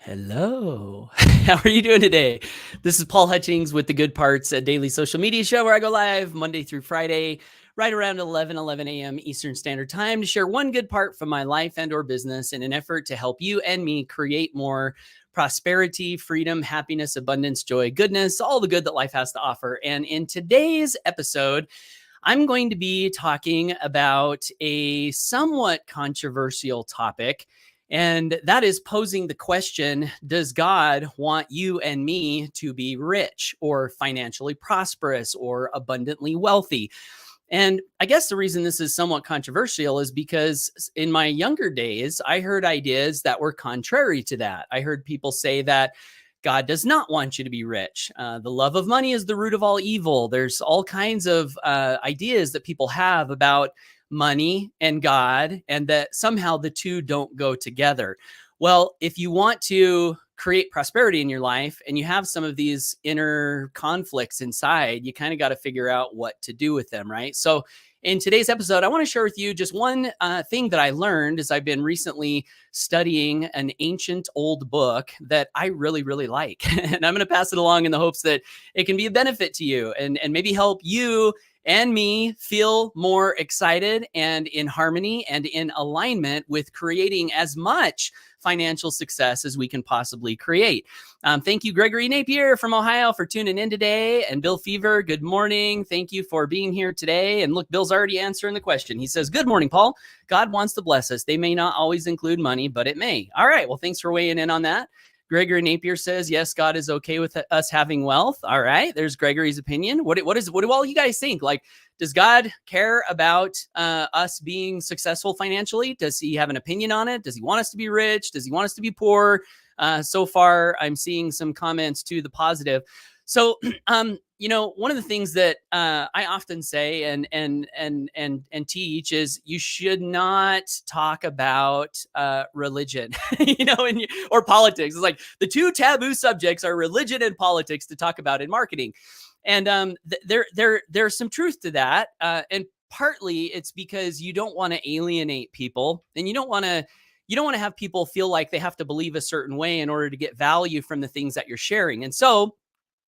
Hello. How are you doing today? This is Paul Hutchings with the Good Parts, a daily social media show where I go live Monday through Friday, right around 11 a.m. Eastern Standard Time to share one good part from my life and or business in an effort to help you and me create more prosperity, freedom, happiness, abundance, joy, goodness, all the good that life has to offer. And in today's episode, I'm going to be talking about a somewhat controversial topic, and that is posing the question, does God want you and me to be rich or financially prosperous or abundantly wealthy? And I guess the reason this is somewhat controversial is because in my younger days, I heard ideas that were contrary to that. I heard people say that God does not want you to be rich. The love of money is the root of all evil. There's all kinds of ideas that people have about money and God, and that somehow the two don't go together. Well, if you want to create prosperity in your life and you have some of these inner conflicts inside, you kind of got to figure out what to do with them, right? So, in today's episode, I want to share with you just one thing that I learned as I've been recently studying an ancient old book that I really, really like. And I'm going to pass it along in the hopes that it can be a benefit to you and maybe help you and me feel more excited and in harmony and in alignment with creating as much financial success as we can possibly create. Thank you, Gregory Napier from Ohio, for tuning in today. And Bill Fever, good morning. Thank you for being here today. And look, Bill's already answering the question. He says, good morning, Paul. God wants to bless us. They may not always include money, but it may. All right. Well, thanks for weighing in on that. Gregory Napier says, yes, God is okay with us having wealth. All right. There's Gregory's opinion. What do all you guys think? Like, does God care about us being successful financially? Does he have an opinion on it? Does he want us to be rich? Does he want us to be poor? So far, I'm seeing some comments to the positive. So, one of the things that I often say and teach is you should not talk about religion, or politics. It's like the two taboo subjects are religion and politics to talk about in marketing. And there's some truth to that. And partly it's because you don't want to alienate people, and you don't want to have people feel like they have to believe a certain way in order to get value from the things that you're sharing. And so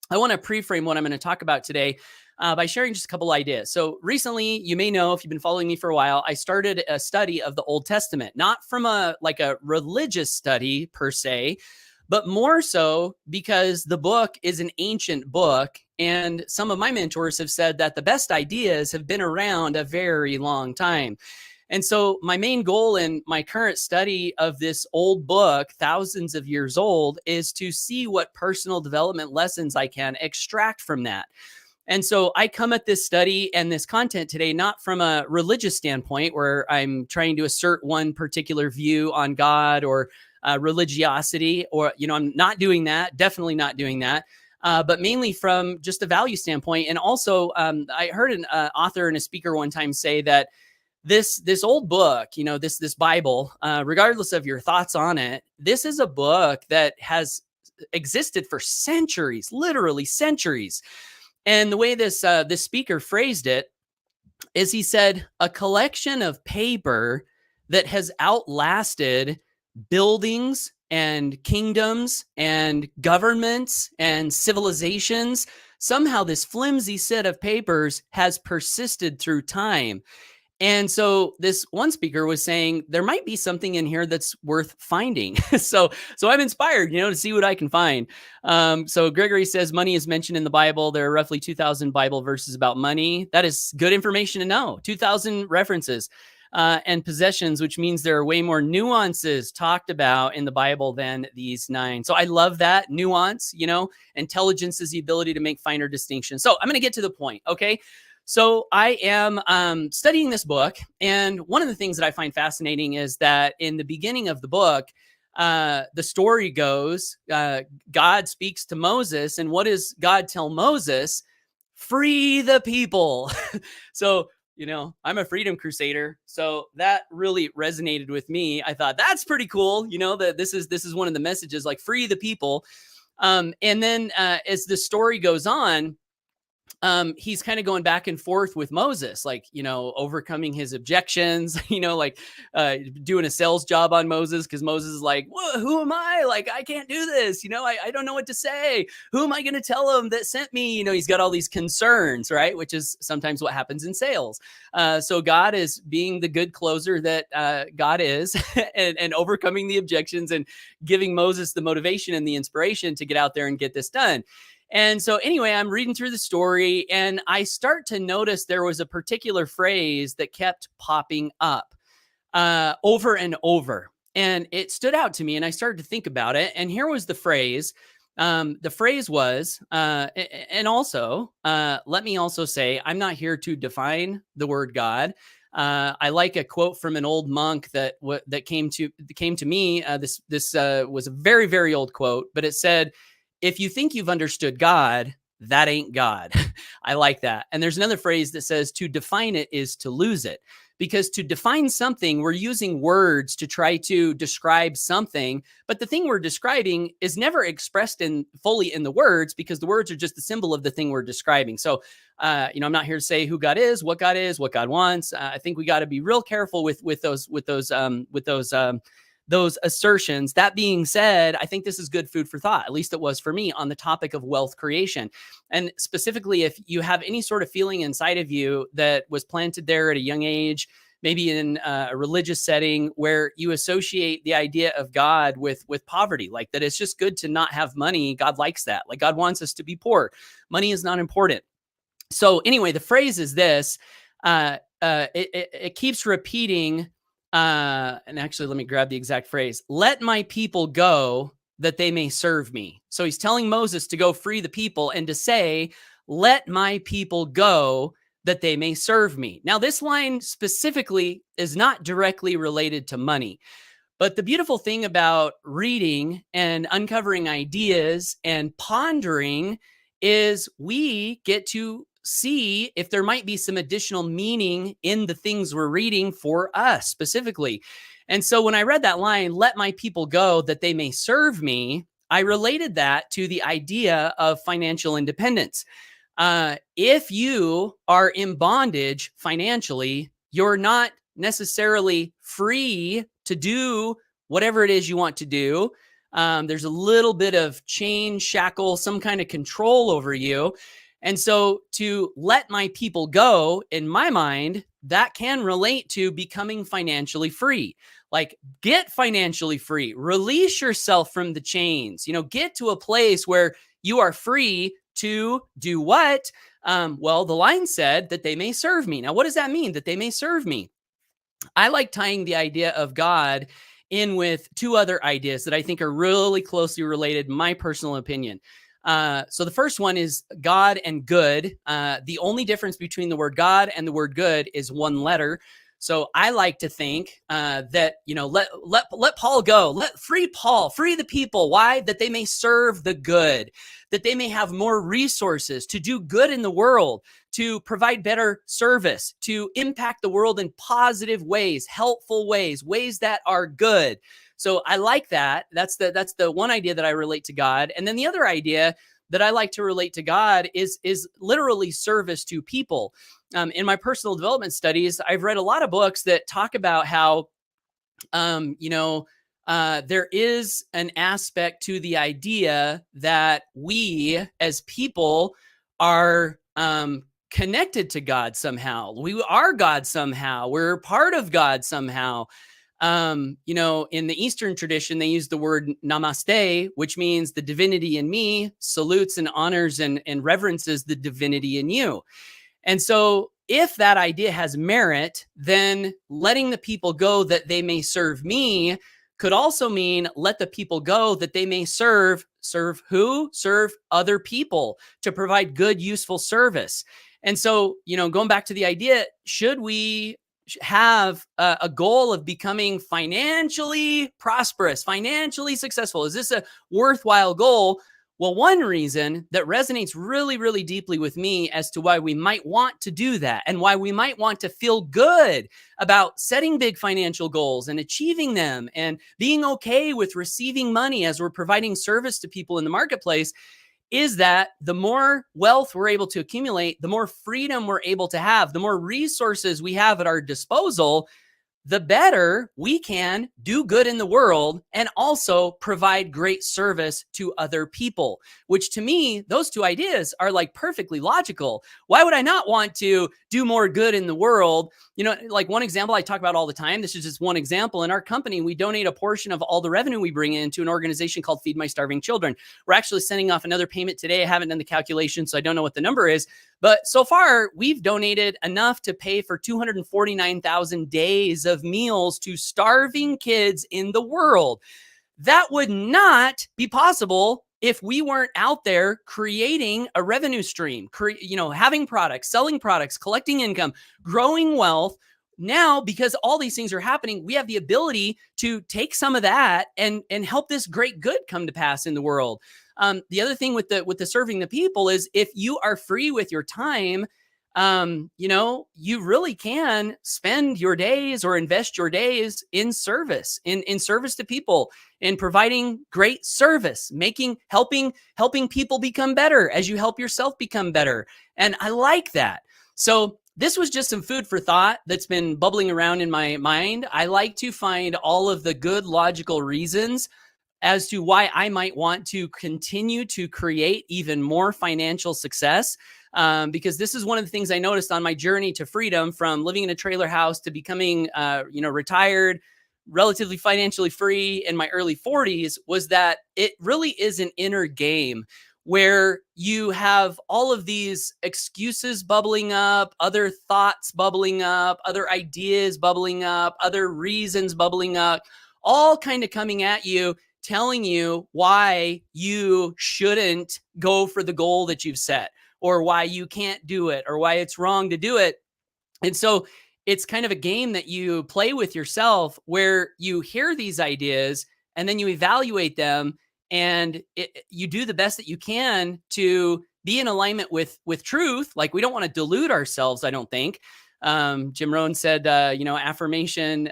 I want to pre-frame what I'm going to talk about today by sharing just a couple ideas. So recently, you may know, if you've been following me for a while, I started a study of the Old Testament, not from a religious study per se, but more so because the book is an ancient book. And some of my mentors have said that the best ideas have been around a very long time. And so my main goal in my current study of this old book, thousands of years old, is to see what personal development lessons I can extract from that. And so I come at this study and this content today, not from a religious standpoint where I'm trying to assert one particular view on God or religiosity, or, I'm not doing that, definitely not doing that. But mainly from just a value standpoint. And also, I heard an author and a speaker one time say that this old book, this Bible, regardless of your thoughts on it, this is a book that has existed for centuries, literally centuries. And the way this speaker phrased it is, he said, a collection of paper that has outlasted buildings and kingdoms and governments and civilizations. Somehow this flimsy set of papers has persisted through time. And so this one speaker was saying there might be something in here that's worth finding. So I'm inspired, to see what I can find. So Gregory says money is mentioned in the Bible. There are roughly 2,000 Bible verses about money. That is good information to know. 2,000 references. And possessions, which means there are way more nuances talked about in the Bible than these 9. So I love that nuance. Intelligence is the ability to make finer distinctions. So I'm going to get to the point. Okay. So I am studying this book, and one of the things that I find fascinating is that in the beginning of the book, the story goes, God speaks to Moses, and what does God tell Moses? Free the people. So, I'm a freedom crusader, so that really resonated with me. I thought that's pretty cool, that this is one of the messages, like free the people. And then as the story goes on, he's kind of going back and forth with Moses, like, overcoming his objections, like doing a sales job on Moses because Moses is like, who am I? Like, I can't do this. I don't know what to say. Who am I going to tell him that sent me? He's got all these concerns, right? Which is sometimes what happens in sales. So God is being the good closer that God is and overcoming the objections and giving Moses the motivation and the inspiration to get out there and get this done. And so anyway, I'm reading through the story and I start to notice there was a particular phrase that kept popping up over and over. And it stood out to me and I started to think about it. And here was the phrase. The phrase was, and also, let me also say, I'm not here to define the word God. I like a quote from an old monk that came to me. This was a very, very old quote, but it said, if you think you've understood God, that ain't God. I like that. And there's another phrase that says to define it is to lose it. Because to define something, we're using words to try to describe something. But the thing we're describing is never expressed fully in the words because the words are just the symbol of the thing we're describing. So, I'm not here to say who God is, what God wants. I think we got to be real careful with those assertions. That being said, I think this is good food for thought. At least it was for me on the topic of wealth creation. And specifically, if you have any sort of feeling inside of you that was planted there at a young age, maybe in a religious setting where you associate the idea of God with poverty, like that it's just good to not have money. God likes that. Like God wants us to be poor. Money is not important. So anyway, the phrase is this, it keeps repeating, and actually, let me grab the exact phrase. Let my people go that they may serve me. So he's telling Moses to go free the people and to say, let my people go that they may serve me. Now, this line specifically is not directly related to money. But the beautiful thing about reading and uncovering ideas and pondering is we get to see if there might be some additional meaning in the things we're reading for us specifically. And so when I read that line, let my people go that they may serve me, I related that to the idea of financial independence. If you are in bondage financially, you're not necessarily free to do whatever it is you want to do. There's a little bit of chain, shackle, some kind of control over you. And so to let my people go, in my mind, that can relate to becoming financially free. Like get financially free, release yourself from the chains, get to a place where you are free to do what? Well, the line said that they may serve me. Now, what does that mean, that they may serve me? I like tying the idea of God in with two other ideas that I think are really closely related, my personal opinion. So the first one is God and good. The only difference between the word God and the word good is one letter. So I like to think that, let Paul go, let free Paul, free the people. Why? That they may serve the good, that they may have more resources to do good in the world, to provide better service, to impact the world in positive ways, helpful ways, ways that are good. So I like that. That's the one idea that I relate to God. And then the other idea that I like to relate to God is literally service to people. In my personal development studies, I've read a lot of books that talk about how, there is an aspect to the idea that we as people are connected to God somehow. We are God somehow. We're part of God somehow. In the Eastern tradition, they use the word namaste, which means the divinity in me salutes and honors and reverences the divinity in you. And so if that idea has merit, then letting the people go that they may serve me could also mean let the people go that they may serve who? Serve other people, to provide good, useful service. And so, going back to the idea, should we have a goal of becoming financially prosperous, financially successful? Is this a worthwhile goal? Well, one reason that resonates really, really deeply with me as to why we might want to do that and why we might want to feel good about setting big financial goals and achieving them and being okay with receiving money as we're providing service to people in the marketplace is that the more wealth we're able to accumulate, the more freedom we're able to have, the more resources we have at our disposal, the better we can do good in the world and also provide great service to other people, which to me, those two ideas are like perfectly logical. Why would I not want to do more good in the world? You know, like one example I talk about all the time, this is just one example. In our company, we donate a portion of all the revenue we bring in to an organization called Feed My Starving Children. We're actually sending off another payment today. I haven't done the calculation, so I don't know what the number is. But so far, we've donated enough to pay for 249,000 days of meals to starving kids in the world. That would not be possible if we weren't out there creating a revenue stream, having products, selling products, collecting income, growing wealth. Now, because all these things are happening, we have the ability to take some of that and help this great good come to pass in the world. The other thing with the serving the people is if you are free with your time, you really can spend your days or invest your days in service, in service to people, in providing great service, helping people become better as you help yourself become better. And I like that. So this was just some food for thought that's been bubbling around in my mind. I like to find all of the good logical reasons as to why I might want to continue to create even more financial success. Because this is one of the things I noticed on my journey to freedom, from living in a trailer house to becoming, retired, relatively financially free in my early 40s, was that it really is an inner game where you have all of these excuses bubbling up, other thoughts bubbling up, other ideas bubbling up, other reasons bubbling up, all kind of coming at you, telling you why you shouldn't go for the goal that you've set, or why you can't do it, or why it's wrong to do it. And so it's kind of a game that you play with yourself where you hear these ideas and then you evaluate them, and you do the best that you can to be in alignment with truth. Like, we don't want to delude ourselves, I don't think. Jim Rohn said, affirmation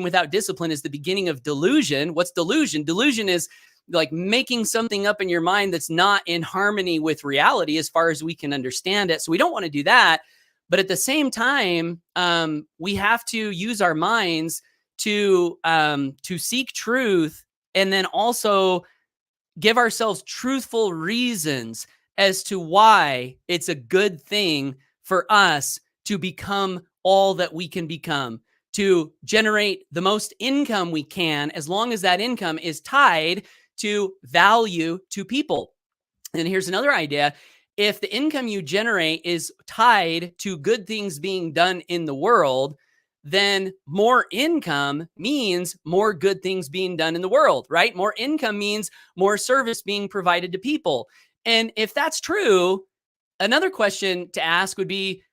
without discipline is the beginning of delusion. What's delusion? Delusion is like making something up in your mind that's not in harmony with reality as far as we can understand it. So we don't want to do that. But at the same time, we have to use our minds to seek truth, and then also give ourselves truthful reasons as to why it's a good thing for us to become all that we can become, to generate the most income we can, as long as that income is tied to value to people. And here's another idea. If the income you generate is tied to good things being done in the world, then more income means more good things being done in the world, right? More income means more service being provided to people. And if that's true, another question to ask would be,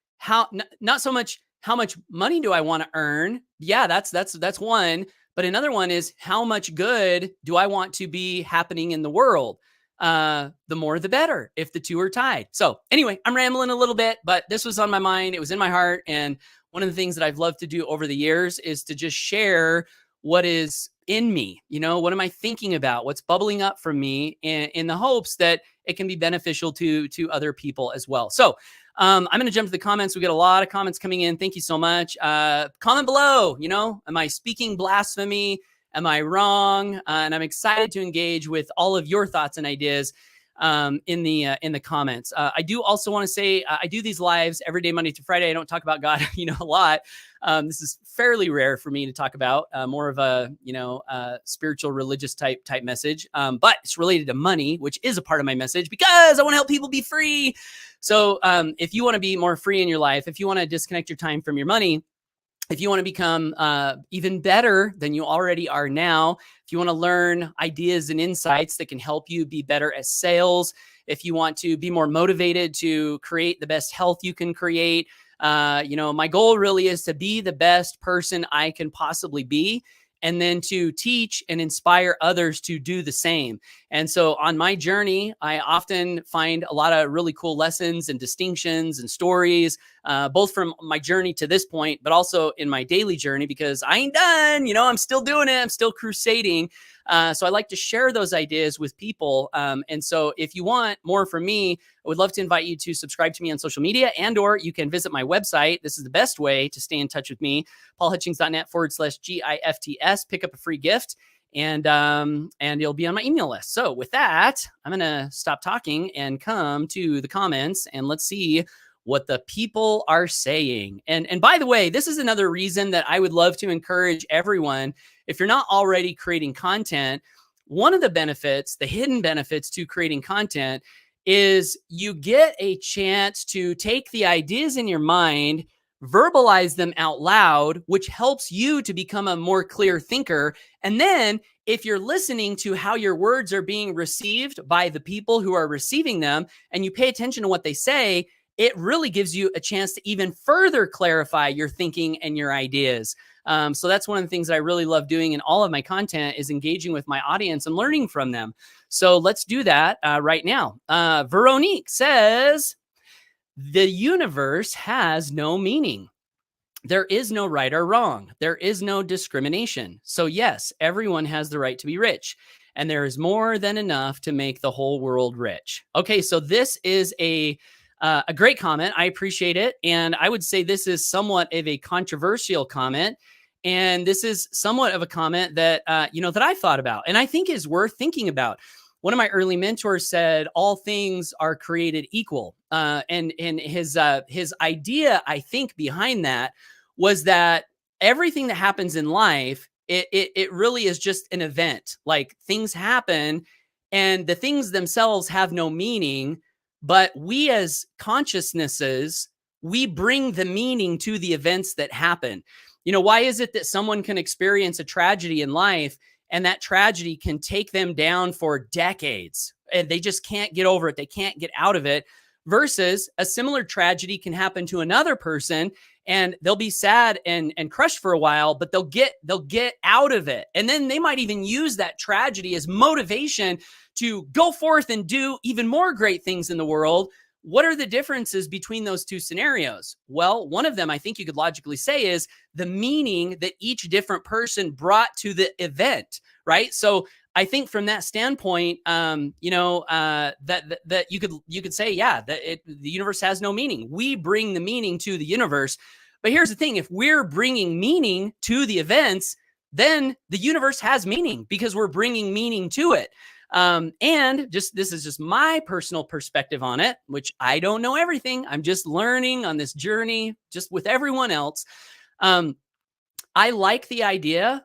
not so much how much money do I want to earn? Yeah, that's one. But another one is, how much good do I want to be happening in the world? The more, the better, if the two are tied. So anyway, I'm rambling a little bit, but this was on my mind. It was in my heart. And one of the things that I've loved to do over the years is to just share what is in me. What am I thinking about? What's bubbling up from me, in the hopes that it can be beneficial to other people as well. So I'm going to jump to the comments. We got a lot of comments coming in. Thank you so much. Comment below, am I speaking blasphemy? Am I wrong? And I'm excited to engage with all of your thoughts and ideas in the comments. I do also want to say, I do these lives every day, Monday through Friday. I don't talk about God, a lot. This is fairly rare for me to talk about, more of a, spiritual, religious type message. But it's related to money, which is a part of my message, because I want to help people be free. So if you want to be more free in your life, if you want to disconnect your time from your money, if you want to become even better than you already are now, if you want to learn ideas and insights that can help you be better at sales, if you want to be more motivated to create the best health you can create, my goal really is to be the best person I can possibly be, and then to teach and inspire others to do the same. And so on my journey, I often find a lot of really cool lessons and distinctions and stories, both from my journey to this point, but also in my daily journey, because I ain't done, I'm still doing it. I'm still crusading. So I like to share those ideas with people. And so if you want more from me, I would love to invite you to subscribe to me on social media, and or you can visit my website. This is the best way to stay in touch with me, paulhutchings.net/GIFTS. Pick up a free gift, and you'll be on my email list. So with that, I'm going to stop talking and come to the comments, and let's see what the people are saying. And by the way, this is another reason that I would love to encourage everyone. If you're not already creating content, one of the benefits, the hidden benefits to creating content, is you get a chance to take the ideas in your mind, verbalize them out loud, which helps you to become a more clear thinker. And then if you're listening to how your words are being received by the people who are receiving them, and you pay attention to what they say, it really gives you a chance to even further clarify your thinking and your ideas. So that's one of the things that I really love doing in all of my content, is engaging with my audience and learning from them. So let's do that right now. Veronique says, the universe has no meaning. There is no right or wrong. There is no discrimination. So yes, everyone has the right to be rich, and there is more than enough to make the whole world rich. Okay, so this is a great comment. I appreciate it. And I would say this is somewhat of a controversial comment. And this is somewhat of a comment that, that I've thought about and I think is worth thinking about. One of my early mentors said, all things are created equal. And his idea, I think, behind that was that everything that happens in life, it really is just an event. Like, things happen and the things themselves have no meaning. But we as consciousnesses, we bring the meaning to the events that happen. Why is it that someone can experience a tragedy in life and that tragedy can take them down for decades and they just can't get over it? They can't get out of it. Versus a similar tragedy can happen to another person and they'll be sad and crushed for a while, but they'll get out of it. And then they might even use that tragedy as motivation to go forth and do even more great things in the world. What are the differences between those two scenarios? Well, one of them I think you could logically say is the meaning that each different person brought to the event, right? So I think from that standpoint, that you could say, yeah, the universe has no meaning. We bring the meaning to the universe. But here's the thing: if we're bringing meaning to the events, then the universe has meaning because we're bringing meaning to it. And this is just my personal perspective on it, which I don't know everything. I'm just learning on this journey, just with everyone else. I like the idea,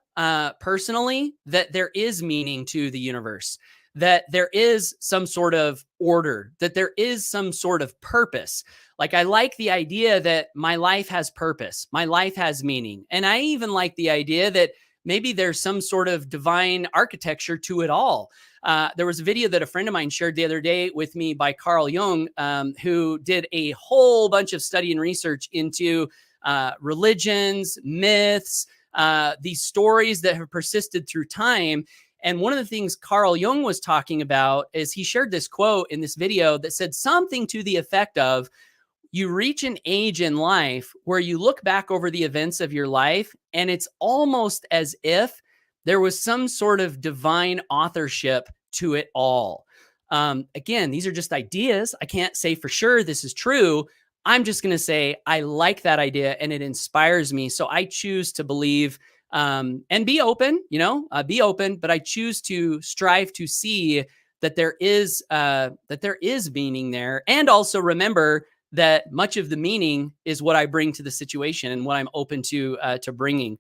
personally, that there is meaning to the universe, that there is some sort of order, that there is some sort of purpose. Like, I like the idea that my life has purpose, my life has meaning. And I even like the idea that maybe there's some sort of divine architecture to it all. There was a video that a friend of mine shared the other day with me by Carl Jung, who did a whole bunch of study and research into religions, myths, these stories that have persisted through time. And one of the things Carl Jung was talking about is he shared this quote in this video that said something to the effect of, you reach an age in life where you look back over the events of your life, and it's almost as if there was some sort of divine authorship to it all. Again, these are just ideas. I can't say for sure this is true. I'm just going to say I like that idea and it inspires me. So I choose to believe and be open, be open, but I choose to strive to see that there is meaning there. And also remember that much of the meaning is what I bring to the situation and what I'm open to bringing.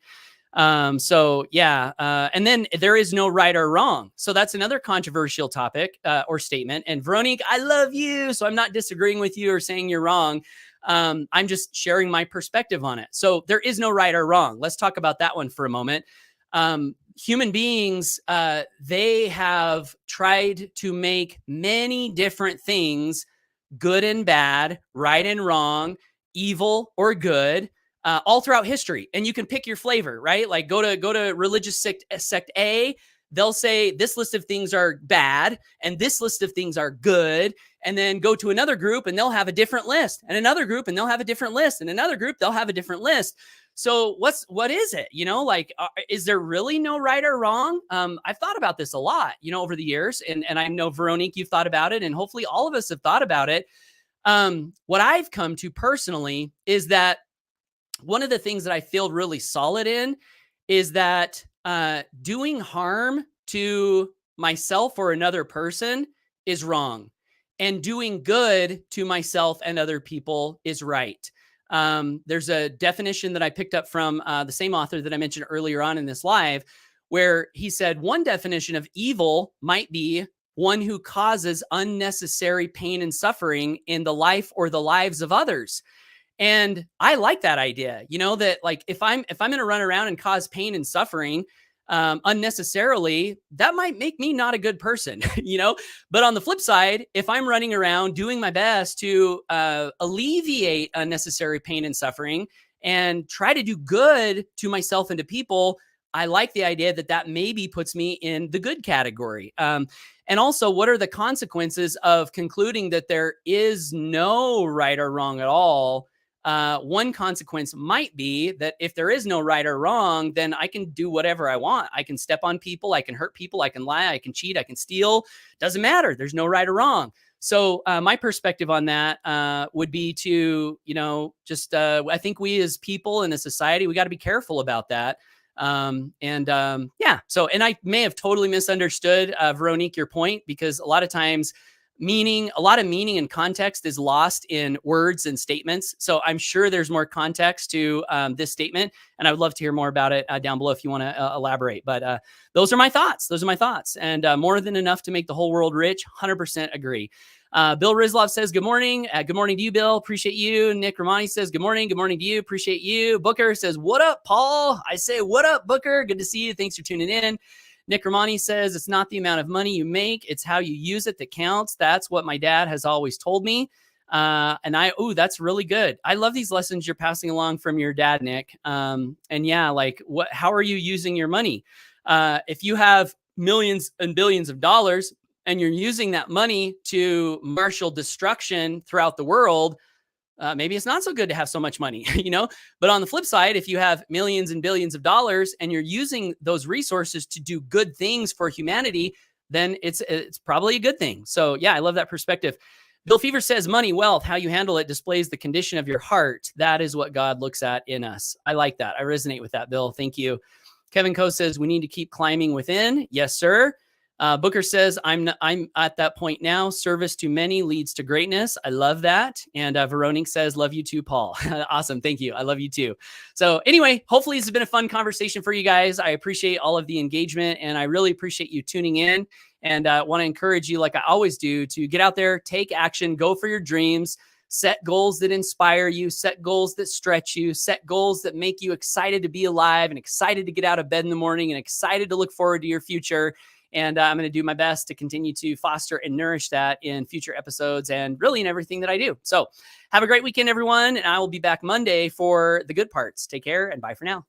So yeah. And then there is no right or wrong. So that's another controversial topic, or statement. And Veronique, I love you. So I'm not disagreeing with you or saying you're wrong. I'm just sharing my perspective on it. So there is no right or wrong. Let's talk about that one for a moment. Human beings, they have tried to make many different things, good and bad, right and wrong, evil or good, all throughout history. And you can pick your flavor, right? Like go to religious sect A, they'll say this list of things are bad and this list of things are good. And then go to another group and they'll have a different list, and another group and they'll have a different list, and another group, they'll have a different list. So what is it? Like, is there really no right or wrong? I've thought about this a lot, over the years, and I know, Veronique, you've thought about it, and hopefully all of us have thought about it. What I've come to personally is that one of the things that I feel really solid in is that doing harm to myself or another person is wrong, and doing good to myself and other people is right. There's a definition that I picked up from the same author that I mentioned earlier on in this live, where he said one definition of evil might be one who causes unnecessary pain and suffering in the life or the lives of others. And I like that idea, that, like, if I'm going to run around and cause pain and suffering unnecessarily, that might make me not a good person, But on the flip side, if I'm running around doing my best to alleviate unnecessary pain and suffering and try to do good to myself and to people, I like the idea that that maybe puts me in the good category. And also, what are the consequences of concluding that there is no right or wrong at all? One consequence might be that if there is no right or wrong, then I can do whatever I want. I can step on people, I can hurt people, I can lie, I can cheat, I can steal. Doesn't matter. There's no right or wrong. So my perspective on that would be to, I think we as people in a society, we got to be careful about that. Yeah. So, and I may have totally misunderstood, Veronique, your point, because a lot of times a lot of meaning and context is lost in words and statements. So I'm sure there's more context to this statement, and I would love to hear more about it down below if you want to elaborate. But those are my thoughts. And more than enough to make the whole world rich. 100% agree. Bill Rizlov says, good morning. Good morning to you, Bill. Appreciate you. Nick Romani says, good morning. Good morning to you. Appreciate you. Booker says, what up, Paul? I say, what up, Booker? Good to see you. Thanks for tuning in. Nick Romani says, it's not the amount of money you make, it's how you use it that counts. That's what my dad has always told me. That's really good. I love these lessons you're passing along from your dad, Nick. And yeah, like, how are you using your money? If you have millions and billions of dollars and you're using that money to marshal destruction throughout the world, maybe it's not so good to have so much money, But on the flip side, if you have millions and billions of dollars and you're using those resources to do good things for humanity, then it's probably a good thing. So yeah, I love that perspective. Bill Fever says, money, wealth, how you handle it displays the condition of your heart. That is what God looks at in us. I like that. I resonate with that, Bill. Thank you. Kevin Coe says, we need to keep climbing within. Yes, sir. Booker says, I'm at that point now. Service to many leads to greatness. I love that. And Veronique says, love you too, Paul. Awesome. Thank you. I love you too. So anyway, hopefully this has been a fun conversation for you guys. I appreciate all of the engagement, and I really appreciate you tuning in, and want to encourage you, like I always do, to get out there, take action, go for your dreams, set goals that inspire you, set goals that stretch you, set goals that make you excited to be alive and excited to get out of bed in the morning and excited to look forward to your future. And I'm going to do my best to continue to foster and nourish that in future episodes and really in everything that I do. So have a great weekend, everyone. And I will be back Monday for the good parts. Take care and bye for now.